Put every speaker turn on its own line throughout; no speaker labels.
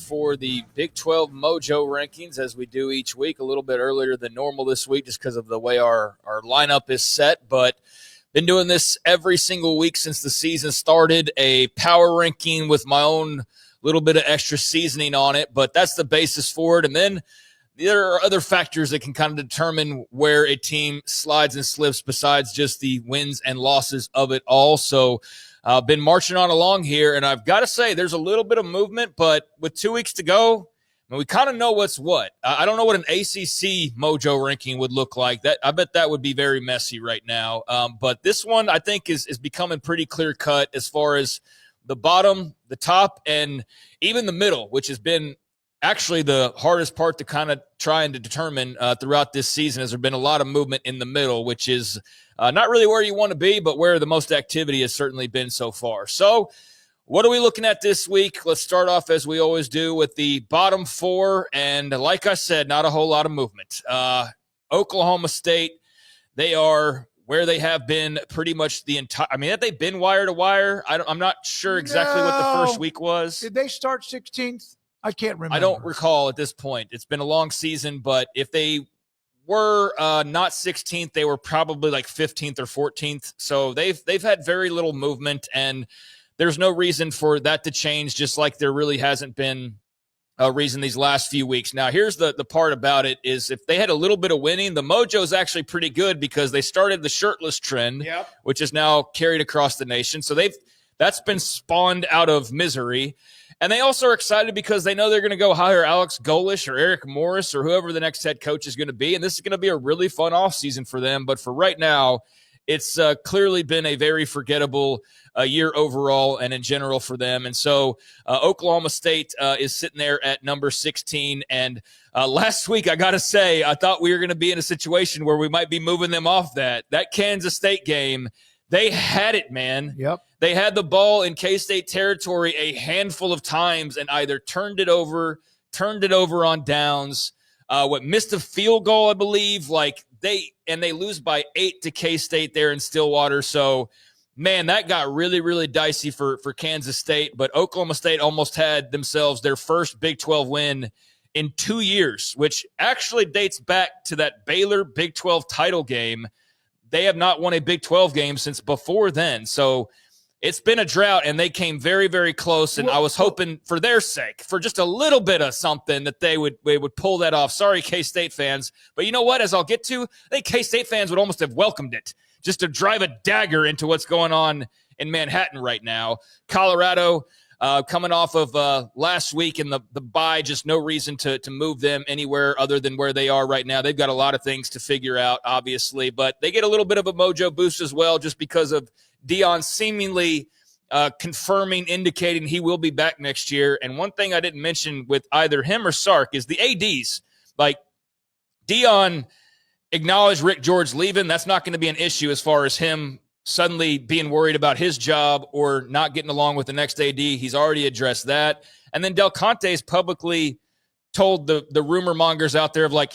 for the Big 12 Mojo Rankings, as we do each week, a little bit earlier than normal this week just because of the way our lineup is set. But been doing this every single week since the season started, a power ranking with my own little bit of extra seasoning on it. But that's the basis for it. And then there are other factors that can kind of determine where a team slides and slips besides just the wins and losses of it all. So I've been marching on along here, and I've got to say there's a little bit of movement, but with 2 weeks to go, we kind of know what's what. I don't know what an ACC Mojo ranking would look like. I bet that would be very messy right now. But this one, I think, is becoming pretty clear-cut as far as the bottom, the top, and even the middle, which has been actually the hardest part to kind of try and to determine throughout this season, as there's been a lot of movement in the middle, which is not really where you want to be, but where the most activity has certainly been so far. So what are we looking at this week? Let's start off, as we always do, with the bottom four. And like I said, not a whole lot of movement. Oklahoma State, they are where they have been pretty much the entire – I mean, have they been wire to wire? I'm not sure exactly what the first week was.
Did they start 16th? I can't remember.
I don't recall at this point. It's been a long season, but if they were not 16th, they were probably like 15th or 14th. So they've had very little movement, and there's no reason for that to change, just like there really hasn't been a reason these last few weeks. Now, here's the part about it is if they had a little bit of winning, the mojo is actually pretty good because they started the shirtless trend, which is now carried across the nation. So that's been spawned out of misery. And they also are excited because they know they're going to go hire Alex Golish or Eric Morris or whoever the next head coach is going to be. And this is going to be a really fun offseason for them. But for right now, it's clearly been a very forgettable year overall and in general for them. And so Oklahoma State is sitting there at number 16. And last week, I got to say, I thought we were going to be in a situation where we might be moving them off that Kansas State game. They had it, man.
Yep.
They had the ball in K-State territory a handful of times and either turned it over on downs. Missed a field goal, I believe. They lose by 8 to K-State there in Stillwater. So, man, that got really, really dicey for Kansas State. But Oklahoma State almost had themselves their first Big 12 win in 2 years, which actually dates back to that Baylor Big 12 title game. They have not won a Big 12 game since before then. So it's been a drought, and they came very, very close. And I was hoping for their sake, for just a little bit of something, that they would pull that off. Sorry, K-State fans. But you know what? As I'll get to, I think K-State fans would almost have welcomed it, just to drive a dagger into what's going on in Manhattan right now. Colorado, coming off of last week in the bye, just no reason to move them anywhere other than where they are right now. They've got a lot of things to figure out, obviously, but they get a little bit of a mojo boost as well just because of Deion seemingly confirming, indicating he will be back next year. And one thing I didn't mention with either him or Sark is the ADs. Like, Deion acknowledged Rick George leaving. That's not going to be an issue as far as him suddenly being worried about his job or not getting along with the next AD. He's already addressed that. And then Del Conte's publicly told the rumor mongers out there of like,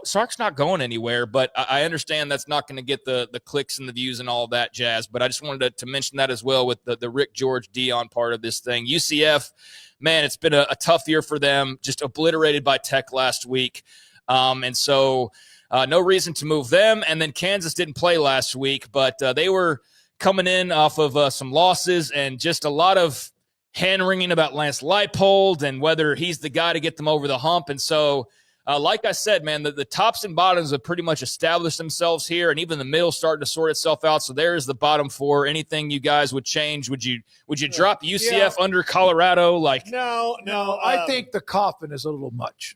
Sark's not going anywhere, but I understand that's not going to get the clicks and the views and all that jazz. But I just wanted to mention that as well with the Rick George Deion part of this thing. UCF, man, it's been a tough year for them, just obliterated by Tech last week. And so no reason to move them. And then Kansas didn't play last week, but they were coming in off of some losses and just a lot of hand-wringing about Lance Leipold and whether he's the guy to get them over the hump. And so, like I said, man, the tops and bottoms have pretty much established themselves here, and even the middle starting to sort itself out. So there's the bottom four. Anything you guys would change? Would you drop UCF under Colorado?
No. I think the coffin is a little much.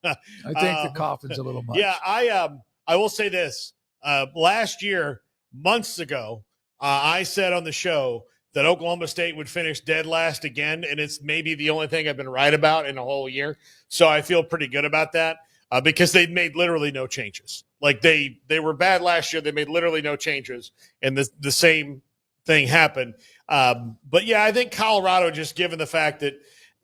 I think the coffin's a little much.
Yeah, I will say this. Last year, months ago, I said on the show that Oklahoma State would finish dead last again, and it's maybe the only thing I've been right about in a whole year. So I feel pretty good about that because they'd made literally no changes. Like they were bad last year. They made literally no changes, and the same thing happened. But, yeah, I think Colorado, just given the fact that,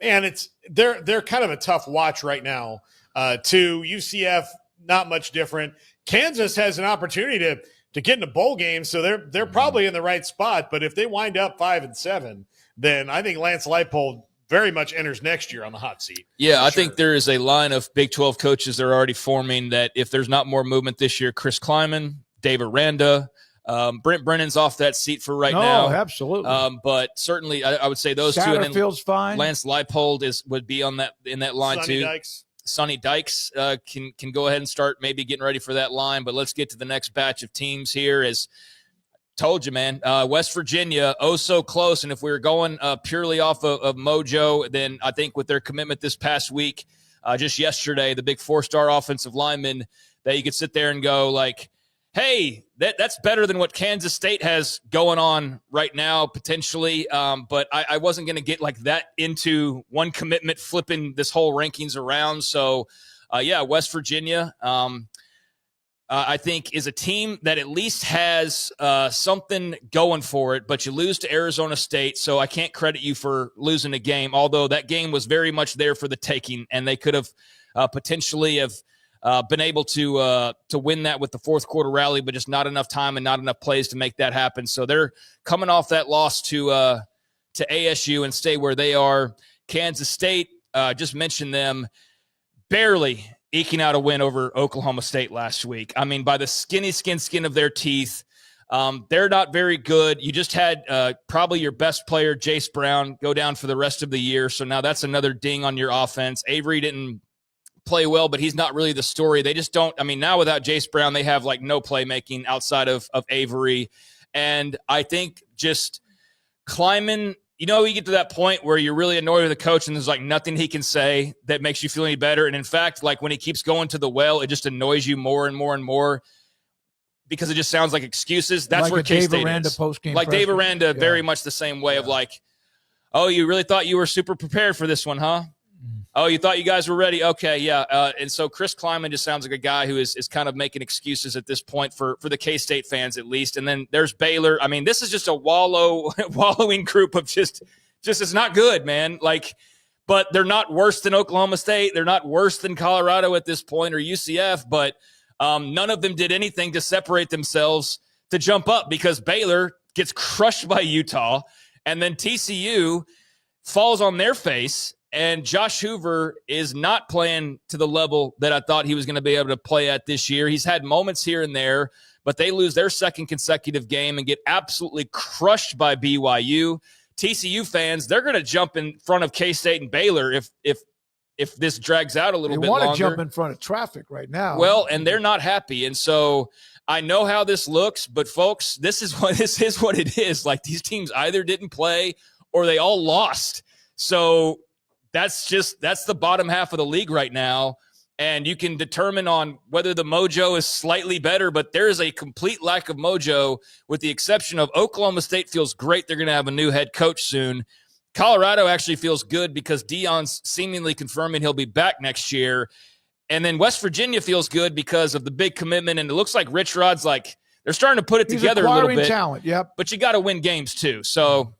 man, they're kind of a tough watch right now. To UCF, not much different. Kansas has an opportunity to get in a bowl game, so they're probably in the right spot. But if they wind up 5-7, then I think Lance Leipold very much enters next year on the hot seat.
Yeah, I think there is a line of Big 12 coaches that are already forming that if there's not more movement this year, Chris Kleiman, Dave Aranda, Brent Brennan's off that seat for now.
No, absolutely.
But certainly I would say those two. And then
fine.
Lance Leipold would be in that line
Sonny
too.
Dykes.
Sonny Dykes can go ahead and start maybe getting ready for that line. But let's get to the next batch of teams here. As told you, man, West Virginia, so close. And if we were going purely off of Mojo, then I think with their commitment this past week, just yesterday, the big 4-star offensive lineman, that you could sit there and go like, hey, that's better than what Kansas State has going on right now, potentially. But I wasn't going to get like that into one commitment flipping this whole rankings around. So, West Virginia, I think, is a team that at least has something going for it, but you lose to Arizona State, so I can't credit you for losing a game, although that game was very much there for the taking, and they could have potentially have been able to win that with the fourth quarter rally, but just not enough time and not enough plays to make that happen. So they're coming off that loss to ASU and stay where they are. Kansas State, just mentioned them, barely eking out a win over Oklahoma State last week. I mean, by the skin of their teeth. They're not very good. You just had probably your best player, Jace Brown, go down for the rest of the year. So now that's another ding on your offense. Avery didn't play well, but he's not really the story. They just don't. I mean, now without Jace Brown, they have like no playmaking outside of Avery. And I think just Kleiman, you get to that point where you're really annoyed with the coach and there's like nothing he can say that makes you feel any better. And in fact, like when he keeps going to the well, it just annoys you more and more and more because it just sounds like excuses. That's like where K-State is. Like Dave Aranda, very much the same way of like, oh, you really thought you were super prepared for this one, huh? Oh, you thought you guys were ready? Okay, yeah. And so Chris Kleiman just sounds like a guy who is kind of making excuses at this point for the K-State fans at least. And then there's Baylor. I mean, this is just a wallowing group of just it's not good, man. Like, but they're not worse than Oklahoma State. They're not worse than Colorado at this point or UCF, but none of them did anything to separate themselves to jump up because Baylor gets crushed by Utah and then TCU falls on their face. And Josh Hoover is not playing to the level that I thought he was going to be able to play at this year. He's had moments here and there, but they lose their second consecutive game and get absolutely crushed by BYU. TCU fans, they're going to jump in front of K-State and Baylor if this drags out a little bit longer.
They want to jump in front of traffic right now.
Well, and they're not happy. And so I know how this looks, but folks, this is what it is. Like these teams either didn't play or they all lost. So that's the bottom half of the league right now. And you can determine on whether the mojo is slightly better, but there is a complete lack of mojo with the exception of Oklahoma State feels great. They're going to have a new head coach soon. Colorado actually feels good because Deion's seemingly confirming he'll be back next year. And then West Virginia feels good because of the big commitment. And it looks like Rich Rod's like, they're starting to put it together a little bit.
Talent, yep.
But you got to win games too. So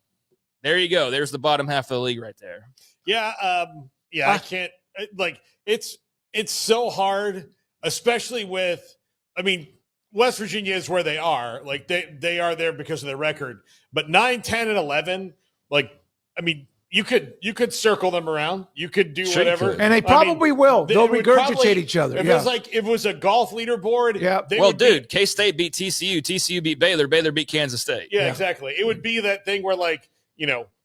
there you go. There's the bottom half of the league right there.
Yeah, I can't like it's so hard, especially with. I mean, West Virginia is where they are. Like they are there because of their record. But 9, 10, and 11, like I mean, you could circle them around. You could do whatever,
and they probably will. They'll regurgitate each other.
If it was a golf leaderboard,
dude, K-State beat TCU. TCU beat Baylor. Baylor beat Kansas State.
Yeah, exactly. It would be that thing where like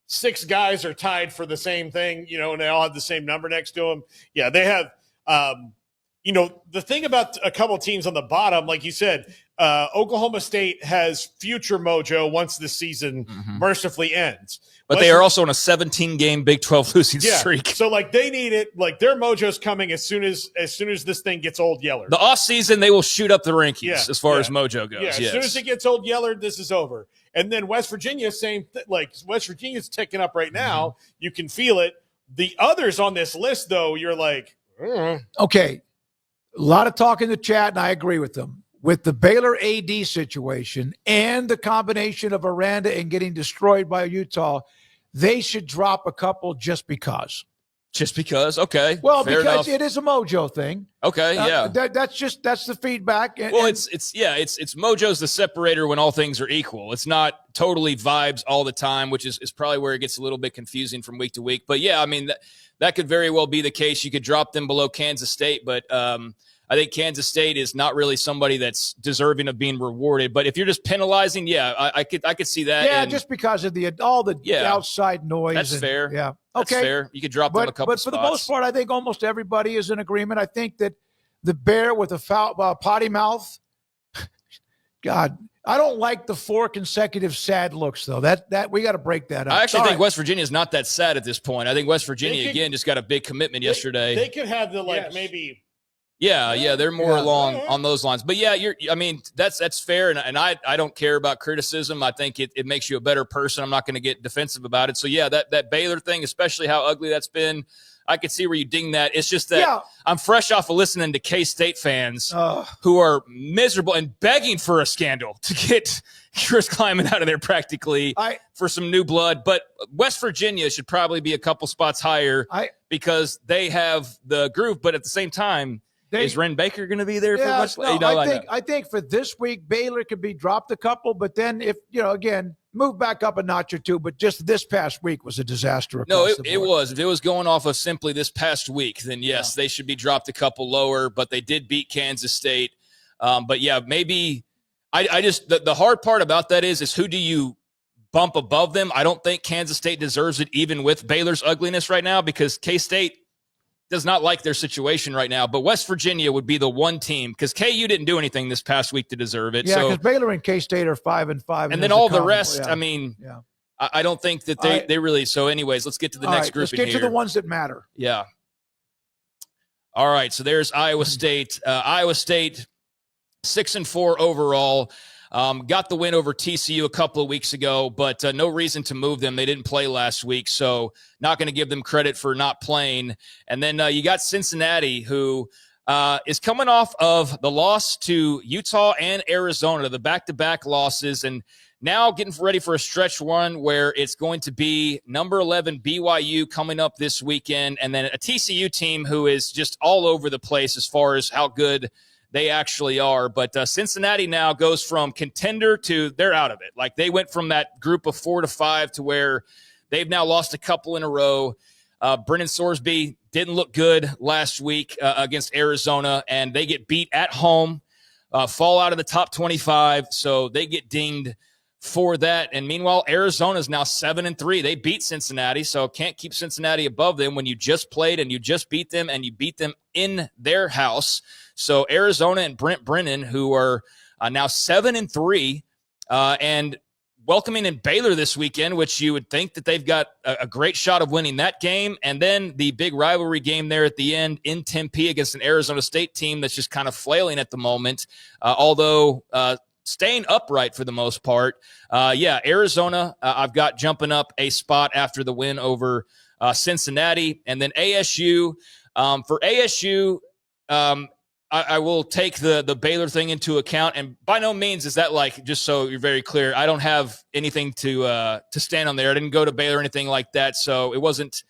6 guys are tied for the same thing, and they all have the same number next to them. Yeah, they have, the thing about a couple teams on the bottom, like you said, Oklahoma State has future mojo once the season mercifully ends.
But they are also on a 17-game Big 12 losing streak.
So, like, they need it. Like, their mojo's coming as soon as this thing gets Old Yeller.
The offseason, they will shoot up the rankings as far as mojo goes.
Yeah, as soon as it gets Old Yeller, this is over. And then West Virginia, West Virginia's ticking up right now. You can feel it. The others on this list, though, you're like,
Okay. A lot of talk in the chat, and I agree with them. With the Baylor AD situation and the combination of Aranda and getting destroyed by Utah, they should drop a couple just because.
Just because? Okay.
Well,
fair
because
enough.
it is a Mojo thing.
Okay, yeah.
That's the feedback.
Well, it's Mojo's the separator when all things are equal. It's not totally vibes all the time, which is probably where it gets a little bit confusing from week to week. But yeah, I mean that could very well be the case. You could drop them below Kansas State, but I think Kansas State is not really somebody that's deserving of being rewarded. But if you're just penalizing, yeah, I could see that.
Yeah, just because of all the outside noise.
That's fair.
Yeah,
that's
okay.
fair. You could drop them a couple
But for
spots.
the most part, I think almost everybody is in agreement. I think that the Bear with a foul, potty mouth, God, I don't like the 4 consecutive sad looks, though. That we got to break that up.
I actually think West Virginia is not that sad at this point. I think West Virginia, again, just got a big commitment yesterday.
They could have the, maybe –
Yeah, they're more along on those lines. But yeah, that's fair, and I don't care about criticism. I think it makes you a better person. I'm not going to get defensive about it. So yeah, that Baylor thing, especially how ugly that's been, I could see where you ding that. It's just that I'm fresh off of listening to K-State fans who are miserable and begging for a scandal to get Chris Kleiman out of there practically for some new blood. But West Virginia should probably be a couple spots higher because they have the group, but at the same time, is Ren Baker going to be there for much?
I think for this week, Baylor could be dropped a couple, but then if, again, move back up a notch or two. But just this past week was a disaster.
No, it was. If it was going off of simply this past week, then yes, they should be dropped a couple lower, but they did beat Kansas State. But yeah, maybe I just the hard part about that is who do you bump above them? I don't think Kansas State deserves it, even with Baylor's ugliness right now, because K-State does not like their situation right now, but West Virginia would be the one team because KU didn't do anything this past week to deserve it.
Yeah, because Baylor and K-State are 5-5,
and then all the rest. I mean, I don't think that they really. So, anyways, let's get to the next group.
Let's get to the ones that matter.
Yeah. All right. So there's Iowa State. Iowa State 6-4 overall. Got the win over TCU a couple of weeks ago, but no reason to move them. They didn't play last week, so not going to give them credit for not playing. And then you got Cincinnati, who is coming off of the loss to Utah and Arizona, the back-to-back losses, and now getting ready for a stretch run where it's going to be number 11 BYU coming up this weekend, and then a TCU team who is just all over the place as far as how good they actually are. But Cincinnati now goes from contender to they're out of it. Like they went from that group of 4 to 5 to where they've now lost a couple in a row. Brennan Sorsby didn't look good last week against Arizona, and they get beat at home, fall out of the top 25. So they get dinged for that. And meanwhile, Arizona is now 7-3. They beat Cincinnati, so can't keep Cincinnati above them when you just played and you just beat them and you beat them in their house. So Arizona and Brent Brennan, who are now 7-3, and welcoming in Baylor this weekend, which you would think that they've got a great shot of winning that game. And then the big rivalry game there at the end in Tempe against an Arizona State team that's just kind of flailing at the moment, although staying upright for the most part. Arizona, I've got jumping up a spot after the win over Cincinnati. And then ASU. For ASU, I will take the Baylor thing into account, and by no means is that like, just so you're very clear, I don't have anything to stand on there. I didn't go to Baylor or anything like that, so it wasn't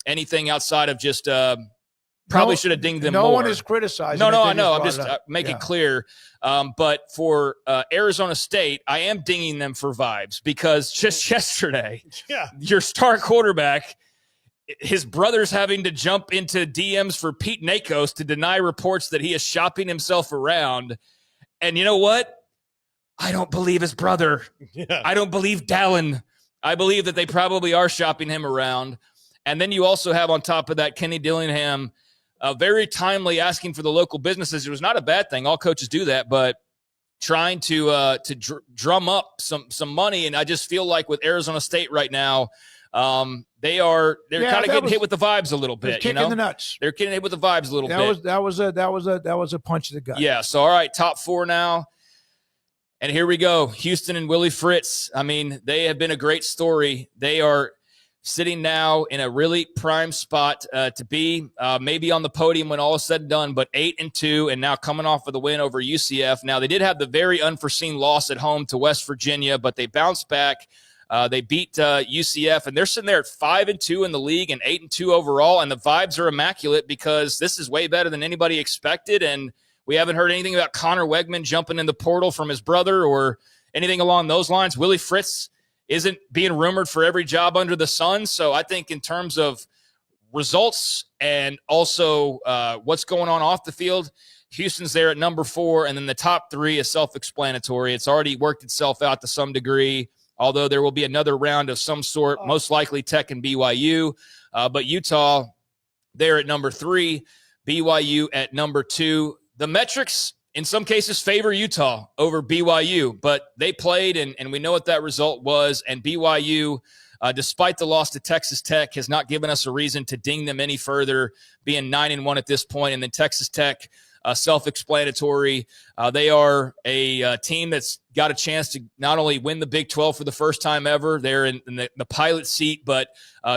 anything outside of just probably should have dinged them more.
No one is criticizing.
No, I know. I'm just making clear. But for Arizona State, I am dinging them for vibes because just yesterday, your star quarterback, his brother's having to jump into DMs for Pete Nakos to deny reports that he is shopping himself around. And you know what? I don't believe his brother. Yeah. I don't believe Dallin. I believe that they probably are shopping him around. And then you also have on top of that Kenny Dillingham very timely asking for the local businesses. It was not a bad thing. All coaches do that, but trying to drum up some money. And I just feel like with Arizona State right now, they're kind of getting hit with the vibes a little bit.
Kicking the nuts.
They're getting hit with the vibes a little bit.
That was a punch to the gut.
Yeah. So all right, top 4 now. And here we go. Houston and Willie Fritz. I mean, they have been a great story. They are sitting now in a really prime spot to be maybe on the podium when all is said and done, but 8-2 and now coming off of the win over UCF. Now, they did have the very unforeseen loss at home to West Virginia, but they bounced back They beat UCF, and they're sitting there at 5-2 in the league and 8-2 overall. And the vibes are immaculate because this is way better than anybody expected. And we haven't heard anything about Connor Wegman jumping in the portal from his brother or anything along those lines. Willie Fritz isn't being rumored for every job under the sun. So I think in terms of results and also what's going on off the field, Houston's there at number 4, and then the top 3 is self-explanatory. It's already worked itself out to some degree, although there will be another round of some sort, most likely Tech and BYU. But Utah there at number 3, BYU at number 2. The metrics in some cases favor Utah over BYU, but they played, and we know what that result was. And BYU, despite the loss to Texas Tech, has not given us a reason to ding them any further, being 9-1 at this point. And then Texas Tech, self-explanatory. They are a team that's got a chance to not only win the Big 12 for the first time ever, they're in the pilot seat, but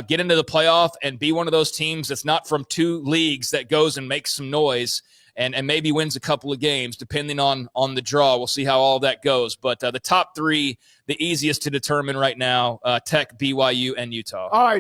get into the playoff and be one of those teams that's not from 2 leagues that goes and makes some noise and maybe wins a couple of games, depending on the draw. We'll see how all that goes. But the top 3, the easiest to determine right now, Tech, BYU, and Utah.
All right.